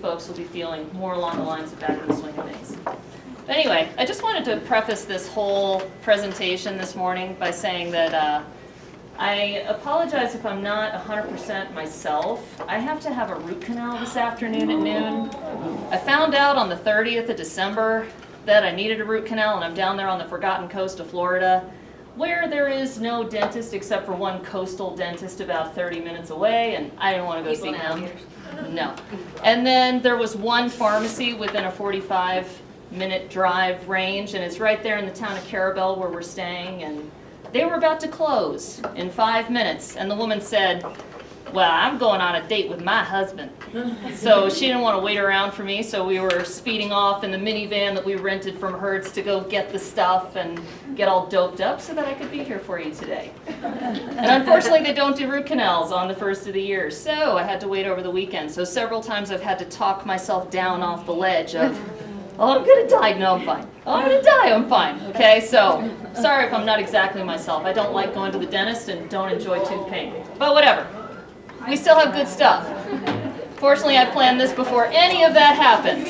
folks will be feeling more along the lines of back in the swing of things. But anyway, I just wanted to preface this whole presentation this morning by saying that I apologize if I'm not 100% myself. I have to have a root canal this afternoon at noon. I found out on the 30th of December that I needed a root canal, and I'm down there on the forgotten coast of Florida, where there is no dentist except for one coastal dentist about 30 minutes away, and I didn't want to go see him. No. And then there was one pharmacy within a 45-minute drive range, and it's right there in the town of Carabel where we're staying, and they were about to close in 5 minutes, and the woman said, well, I'm going on a date with my husband. So she didn't want to wait around for me, so we were speeding off in the minivan that we rented from Hertz to go get the stuff and get all doped up so that I could be here for you today. And unfortunately, they don't do root canals on the first of the year, so I had to wait over the weekend. So several times I've had to talk myself down off the ledge of, oh, I'm going to die. No, I'm fine. Oh, I'm going to die. I'm fine. Okay, so sorry if I'm not exactly myself. I don't like going to the dentist and don't enjoy tooth pain. But whatever. We still have good stuff. Fortunately, I planned this before any of that happened.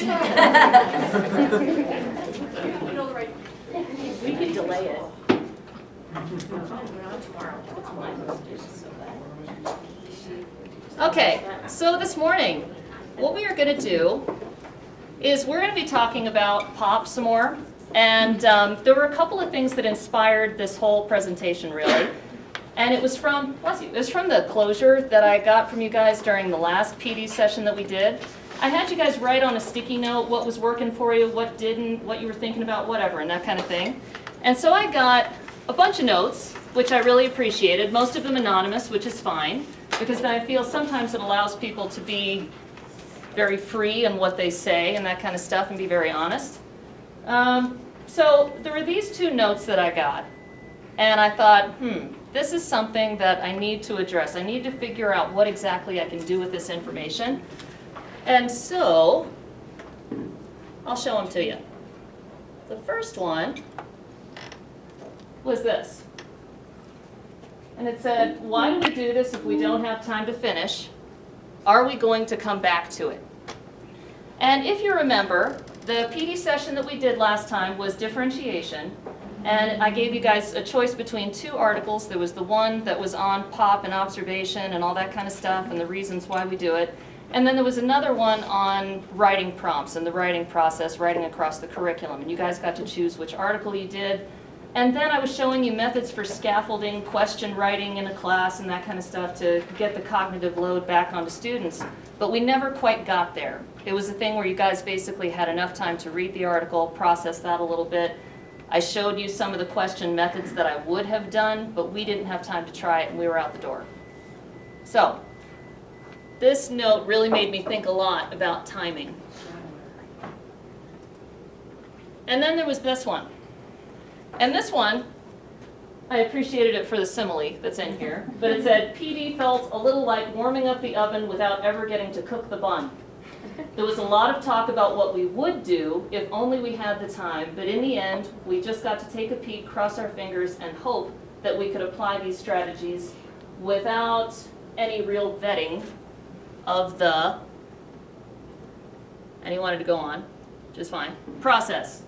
We could delay it. Okay, so this morning, what we are going to do is we're going to be talking about POP some more. And there were a couple of things that inspired this whole presentation, really. And it was from, bless you, it was from the closure that I got from you guys during the last PD session that we did. I had you guys write on a sticky note what was working for you, what didn't, what you were thinking about, whatever, and that kind of thing. And so I got a bunch of notes, which I really appreciated, most of them anonymous, which is fine, because then I feel sometimes it allows people to be very free in what they say and that kind of stuff and be very honest. So there were these two notes that I got, and I thought, this is something that I need to address. I need to figure out what exactly I can do with this information. And so, I'll show them to you. The first one was this. And it said, why do we do this if we don't have time to finish? Are we going to come back to it? And if you remember, the PD session that we did last time was differentiation. And I gave you guys a choice between two articles. There was the one that was on POP and observation and all that kind of stuff and the reasons why we do it. And then there was another one on writing prompts and the writing process, writing across the curriculum. And you guys got to choose which article you did. And then I was showing you methods for scaffolding, question writing in a class and that kind of stuff to get the cognitive load back onto students. But we never quite got there. It was a thing where you guys basically had enough time to read the article, process that a little bit. I showed you some of the question methods that I would have done, but we didn't have time to try it and we were out the door. So, this note really made me think a lot about timing. And then there was this one. And this one, I appreciated it for the simile that's in here, but it said, PD felt a little like warming up the oven without ever getting to cook the bun. There was a lot of talk about what we would do if only we had the time, but in the end, we just got to take a peek, cross our fingers, and hope that we could apply these strategies without any real vetting of the, and he wanted to go on, which is fine, process.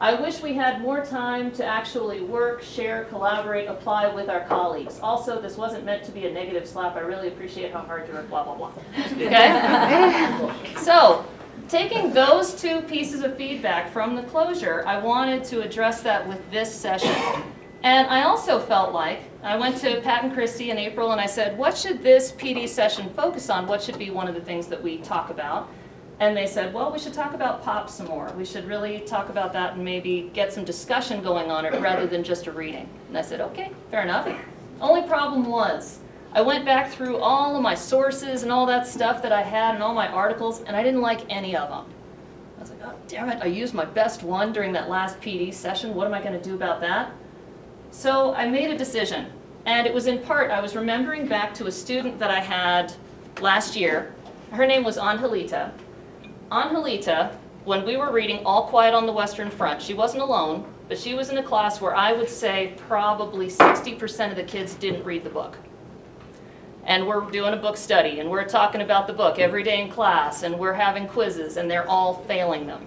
I wish we had more time to actually work, share, collaborate, apply with our colleagues. Also, this wasn't meant to be a negative slap. I really appreciate how hard you work, blah, blah, blah. Okay? So, taking those two pieces of feedback from the closure, I wanted to address that with this session. And I also felt like, I went to Pat and Christy in April and I said, what should this PD session focus on? What should be one of the things that we talk about? And they said, well, we should talk about POP some more. We should really talk about that and maybe get some discussion going on it rather than just a reading. And I said, okay, fair enough. Only problem was, I went back through all of my sources and all that stuff that I had and all my articles, and I didn't like any of them. I was like, oh, damn it, I used my best one during that last PD session. What am I going to do about that? So I made a decision. And it was in part, I was remembering back to a student that I had last year. Her name was Angelita. Angelita, when we were reading All Quiet on the Western Front, she wasn't alone, but she was in a class where I would say probably 60% of the kids didn't read the book. and we're doing a book study, and we're talking about the book every day in class, and we're having quizzes, and they're all failing them.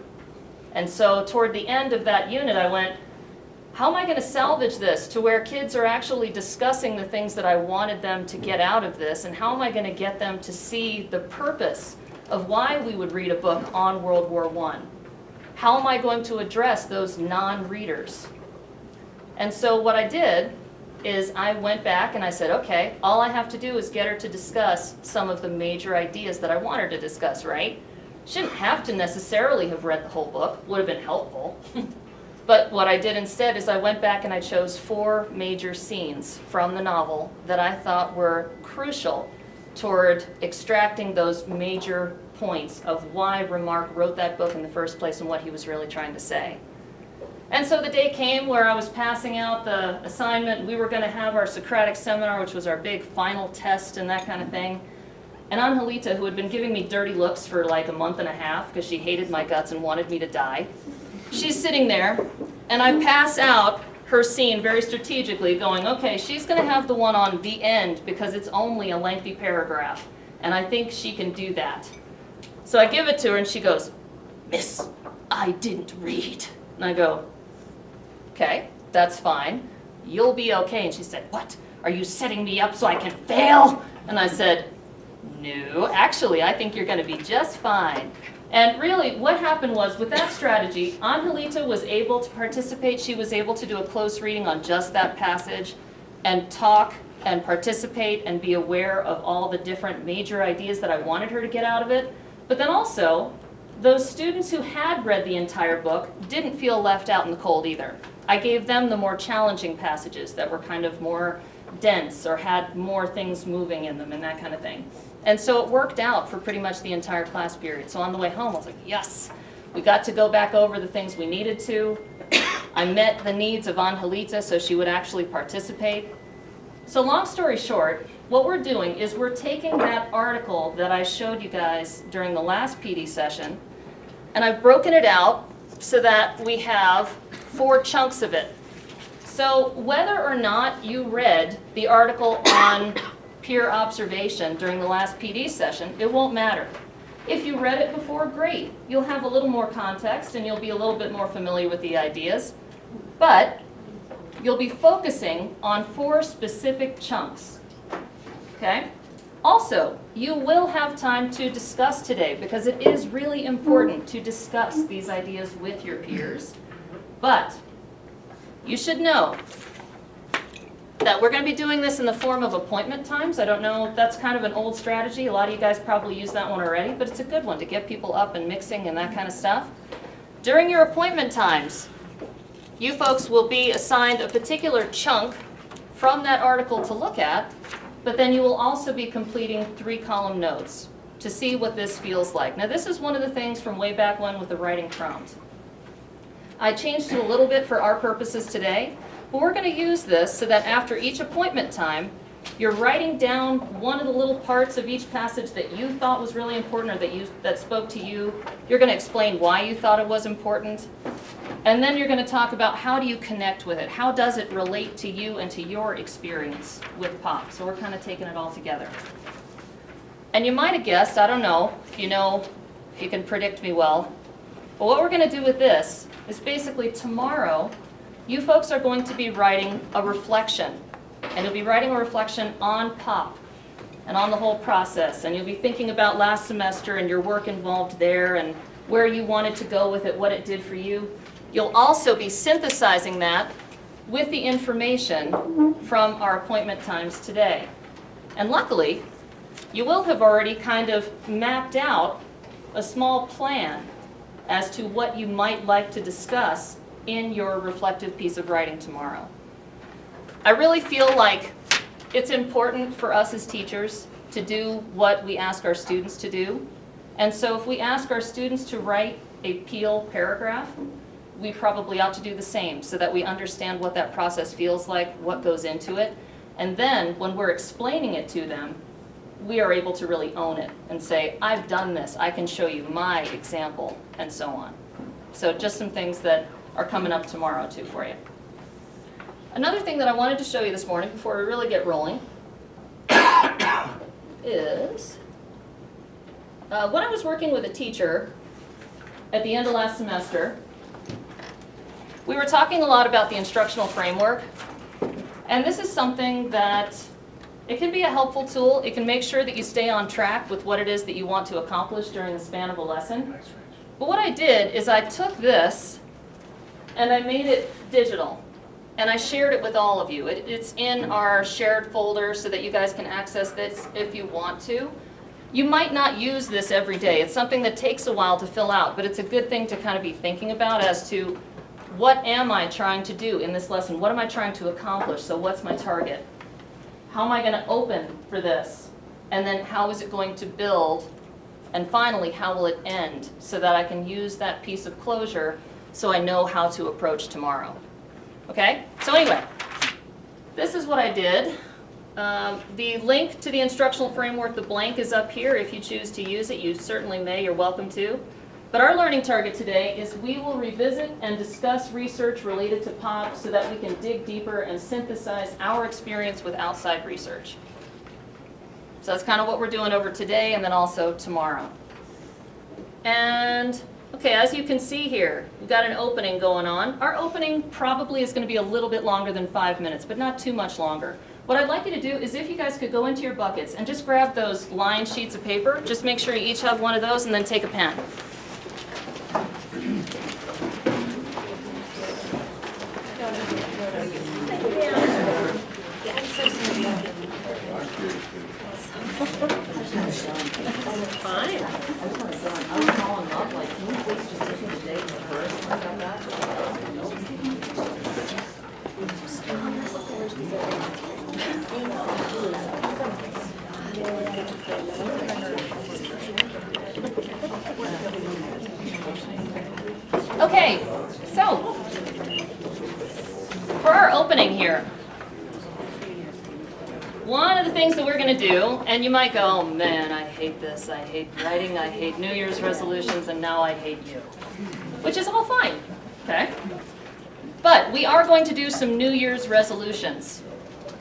And so toward the end of that unit, I went, how am I going to salvage this to where kids are actually discussing the things that I wanted them to get out of this, and how am I going to get them to see the purpose of why we would read a book on World War I? How am I going to address those non-readers? And so what I did is I went back and I said, okay, all I have to do is get her to discuss some of the major ideas that I want her to discuss, right? She didn't have to necessarily have read the whole book, would have been helpful. But what I did instead is I went back and I chose 4 major scenes from the novel that I thought were crucial toward extracting those major points of why Remarque wrote that book in the first place and what he was really trying to say. And so the day came where I was passing out the assignment. We were going to have our Socratic seminar, which was our big final test and that kind of thing. And Angelita, who had been giving me dirty looks for like a month and a half because she hated my guts and wanted me to die, she's sitting there, and I pass out her scene very strategically going, okay, she's going to have the one on the end because it's only a lengthy paragraph, and I think she can do that. So I give it to her, and she goes, Miss, I didn't read. And I go, okay, that's fine. You'll be okay. And she said, what? Are you setting me up so I can fail? And I said, no, actually, I think you're going to be just fine. And really, what happened was, with that strategy, Angelita was able to participate. She was able to do a close reading on just that passage and talk and participate and be aware of all the different major ideas that I wanted her to get out of it. But then also, those students who had read the entire book didn't feel left out in the cold either. I gave them the more challenging passages that were kind of more dense or had more things moving in them and that kind of thing. And so it worked out for pretty much the entire class period. So on the way home, I was like, yes, we got to go back over the things we needed to. I met the needs of Angelita so she would actually participate. So long story short, what we're doing is we're taking that article that I showed you guys during the last PD session, and I've broken it out so that we have 4 chunks of it. So whether or not you read the article on peer observation during the last PD session, it won't matter. If you read it before, great. You'll have a little more context and you'll be a little bit more familiar with the ideas. But you'll be focusing on 4 specific chunks. Okay? Also, you will have time to discuss today because it is really important to discuss these ideas with your peers. But you should know that we're going to be doing this in the form of appointment times. I don't know if that's kind of an old strategy. A lot of you guys probably use that one already, but it's a good one to get people up and mixing and that kind of stuff. During your appointment times, you folks will be assigned a particular chunk from that article to look at, but then you will also be completing 3-column notes to see what this feels like. Now this is one of the things from way back when with the writing prompt. I changed it a little bit for our purposes today, but we're going to use this so that after each appointment time, you're writing down one of the little parts of each passage that you thought was really important or that spoke to you. You're going to explain why you thought it was important. And then you're going to talk about how do you connect with it? How does it relate to you and to your experience with pop? So we're kind of taking it all together. And you might have guessed, I don't know if you can predict me well, but what we're going to do with this is basically tomorrow, you folks are going to be writing a reflection. And you'll be writing a reflection on pop and on the whole process. And you'll be thinking about last semester and your work involved there and where you wanted to go with it, what it did for you. You'll also be synthesizing that with the information from our appointment times today. And luckily, you will have already kind of mapped out a small plan as to what you might like to discuss in your reflective piece of writing tomorrow. I really feel like it's important for us as teachers to do what we ask our students to do. And so if we ask our students to write a Peel paragraph, we probably ought to do the same so that we understand what that process feels like, what goes into it. And then when we're explaining it to them, we are able to really own it and say, I've done this, I can show you my example, and so on. So just some things that are coming up tomorrow too for you. Another thing that I wanted to show you this morning before we really get rolling is, when I was working with a teacher at the end of last semester, we were talking a lot about the instructional framework. And this is something that it can be a helpful tool. It can make sure that you stay on track with what it is that you want to accomplish during the span of a lesson. But what I did is I took this and I made it digital. And I shared it with all of you. It's in our shared folder so that you guys can access this if you want to. You might not use this every day. It's something that takes a while to fill out, but it's a good thing to kind of be thinking about as to what am I trying to do in this lesson? What am I trying to accomplish? So what's my target? How am I going to open for this? And then how is it going to build? And finally, how will it end so that I can use that piece of closure so I know how to approach tomorrow? Okay? So anyway, this is what I did. The link to the instructional framework, the blank, is up here. If you choose to use it, you certainly may. You're welcome to. But our learning target today is we will revisit and discuss research related to POP so that we can dig deeper and synthesize our experience with outside research. So that's kind of what we're doing over today and then also tomorrow. And okay, as you can see here, we've got an opening going on. Our opening probably is going to be a little bit longer than 5 minutes, but not too much longer. What I'd like you to do is if you guys could go into your buckets and just grab those lined sheets of paper, just make sure you each have one of those and then take a pen. Fine. I was calling up, like, can you please just give me the date and the first? I got that. Okay, so for our opening here, one of the things that we're going to do, and you might go, oh man, I hate this, I hate writing, I hate New Year's resolutions, and now I hate you. Which is all fine, okay? But we are going to do some New Year's resolutions.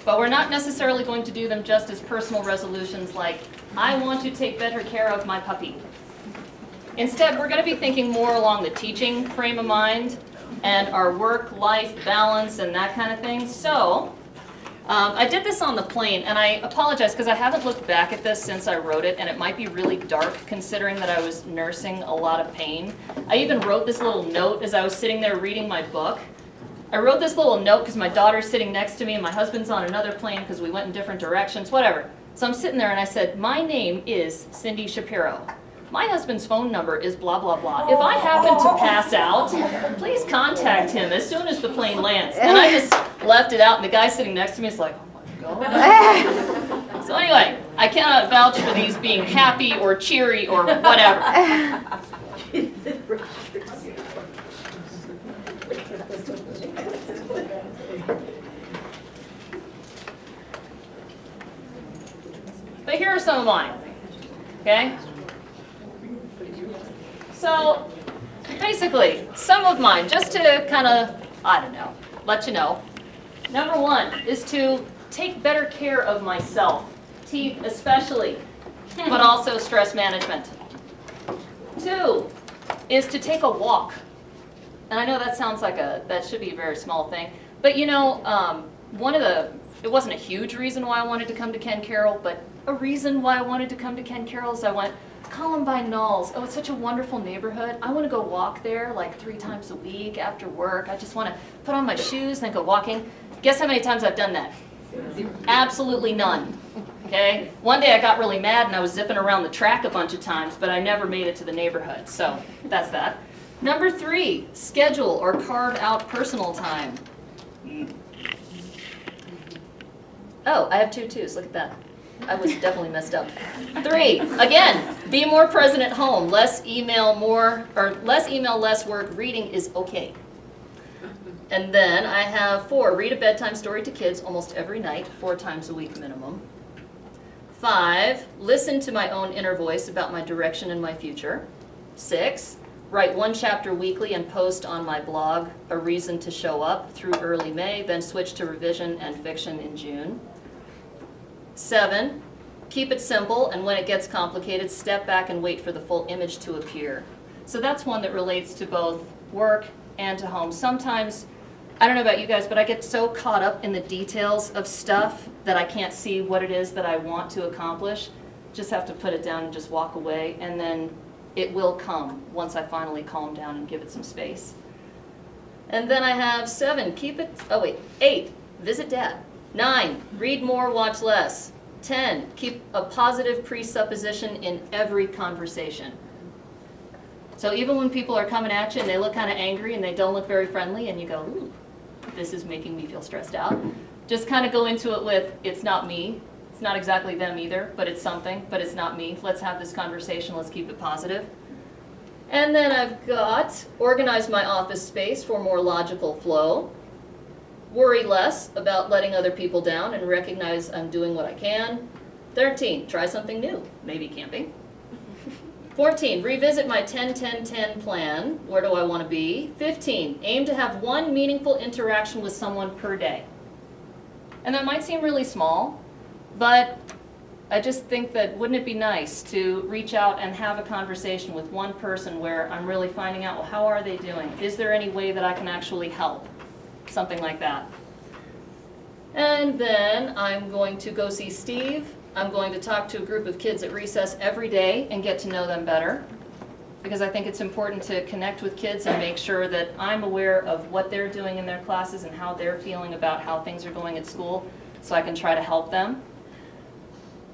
But we're not necessarily going to do them just as personal resolutions like, I want to take better care of my puppy. Instead, we're going to be thinking more along the teaching frame of mind and our work-life balance and that kind of thing. So, I did this on the plane, and I apologize because I haven't looked back at this since I wrote it, and it might be really dark considering that I was nursing a lot of pain. I even wrote this little note as I was sitting there reading my book. I wrote this little note because my daughter's sitting next to me and my husband's on another plane because we went in different directions, whatever. So I'm sitting there and I said, my name is Cindy Shapiro. My husband's phone number is blah, blah, blah. If I happen to pass out, please contact him as soon as the plane lands. And I just left it out, and the guy sitting next to me is like, oh my God. So anyway, I cannot vouch for these being happy or cheery or whatever. But here are some of mine, okay? So basically, some of mine, just to kind of, I don't know, let you know. Number one is to take better care of myself, teeth especially, but also stress management. 2 is to take a walk. And I know that sounds like that should be a very small thing, but you know, it wasn't a huge reason why I wanted to come to Ken Carroll, but a reason why I wanted to come to Ken Carroll is I went, Columbine Knolls, oh, it's such a wonderful neighborhood. I want to go walk there like 3 times a week after work. I just want to put on my shoes and go walking. Guess how many times I've done that? Absolutely none. Okay? One day I got really mad and I was zipping around the track a bunch of times, but I never made it to the neighborhood. So that's that. Number 3, schedule or carve out personal time. Oh, I have 2 twos. Look at that. I was definitely messed up. 3, again, be more present at home. Less email, less work. Reading is okay. And then I have 4, read a bedtime story to kids almost every night, 4 times a week minimum. 5, listen to my own inner voice about my direction and my future. 6, write 1 chapter weekly and post on my blog, A Reason to Show Up, through early May, then switch to revision and fiction in June. 7, keep it simple, and when it gets complicated, step back and wait for the full image to appear. So that's one that relates to both work and to home. Sometimes, I don't know about you guys, but I get so caught up in the details of stuff that I can't see what it is that I want to accomplish. Just have to put it down and just walk away, and then it will come once I finally calm down and give it some space. And then I have 7, 8, visit dad. 9, read more, watch less. 10, keep a positive presupposition in every conversation. So even when people are coming at you and they look kind of angry and they don't look very friendly, and you go, ooh, this is making me feel stressed out, just kind of go into it with, it's not me. It's not exactly them either, but it's something, but it's not me. Let's have this conversation, let's keep it positive. And then I've got organize my office space for more logical flow. Worry less about letting other people down and recognize I'm doing what I can. 13, try something new, maybe camping. 14, revisit my 10-10-10 plan. Where do I want to be? 15, aim to have 1 meaningful interaction with someone per day. And that might seem really small, but I just think that wouldn't it be nice to reach out and have a conversation with one person where I'm really finding out, well, how are they doing? Is there any way that I can actually help? Something like that. And then I'm going to go see Steve. I'm going to talk to a group of kids at recess every day and get to know them better, because I think it's important to connect with kids and make sure that I'm aware of what they're doing in their classes and how they're feeling about how things are going at school, so I can try to help them.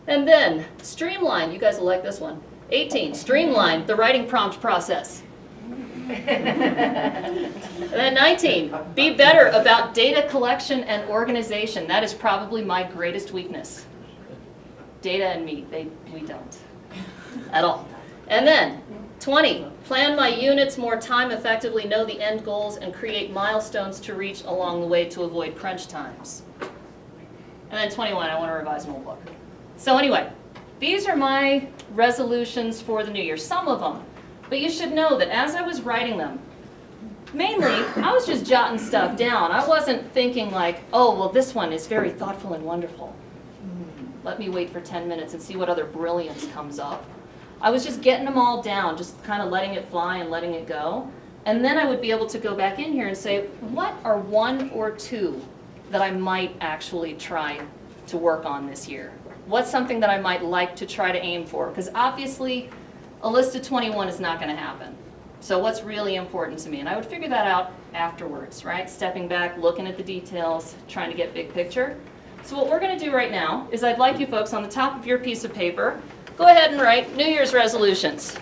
And then, streamline, you guys will like this one. 18, streamline the writing prompt process. And then 19, be better about data collection and organization. That is probably my greatest weakness. Data and me, we don't at all. And then 20, plan my units more time effectively, know the end goals, and create milestones to reach along the way to avoid crunch times. And then 21, I want to revise an old book. So anyway, these are my resolutions for the new year, some of them. But you should know that as I was writing them, mainly, I was just jotting stuff down. I wasn't thinking like, oh, well, this one is very thoughtful and wonderful. Let me wait for 10 minutes and see what other brilliance comes up. I was just getting them all down, just kind of letting it fly and letting it go. And then I would be able to go back in here and say, what are 1 or 2 that I might actually try to work on this year? What's something that I might like to try to aim for? Because obviously, a list of 21 is not going to happen. So what's really important to me? And I would figure that out afterwards, right? Stepping back, looking at the details, trying to get big picture. So what we're going to do right now is I'd like you folks on the top of your piece of paper, go ahead and write New Year's resolutions.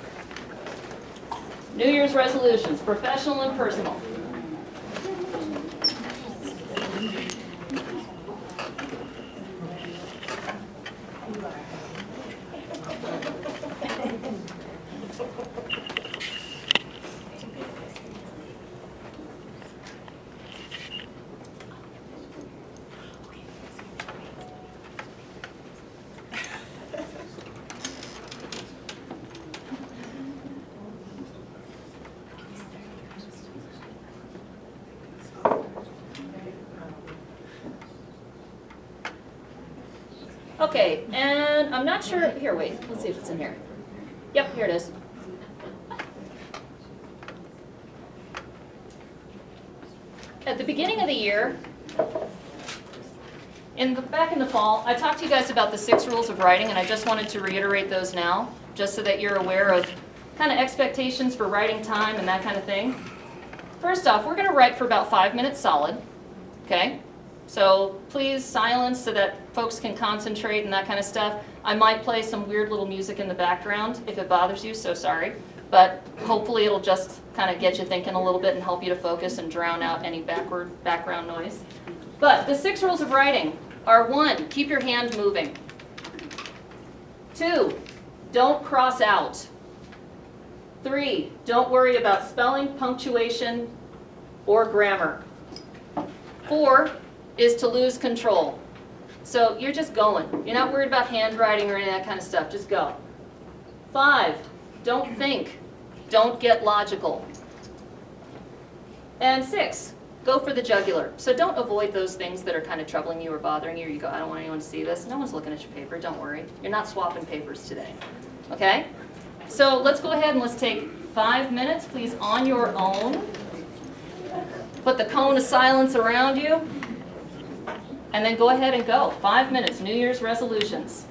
New Year's resolutions, professional and personal. Okay, and I'm not sure, here, wait, let's see if it's in here. Yep, here it is. At the beginning of the year, back in the fall, I talked to you guys about the 6 rules of writing, and I just wanted to reiterate those now, just so that you're aware of kind of expectations for writing time and that kind of thing. First off, we're going to write for about 5 minutes solid, okay? So please silence so that folks can concentrate and that kind of stuff. I might play some weird little music in the background if it bothers you, so sorry. But hopefully it'll just kind of get you thinking a little bit and help you to focus and drown out any background noise. But the 6 rules of writing are: 1, keep your hand moving. 2, don't cross out. 3, don't worry about spelling, punctuation, or grammar. 4 is to lose control. So you're just going. You're not worried about handwriting or any of that kind of stuff. Just go. 5, don't think. Don't get logical. And 6, go for the jugular. So don't avoid those things that are kind of troubling you or bothering you. You go, I don't want anyone to see this. No one's looking at your paper, don't worry. You're not swapping papers today, okay? So let's go ahead and let's take 5 minutes, please, on your own. Put the cone of silence around you, and then go ahead and go. 5 minutes, New Year's resolutions.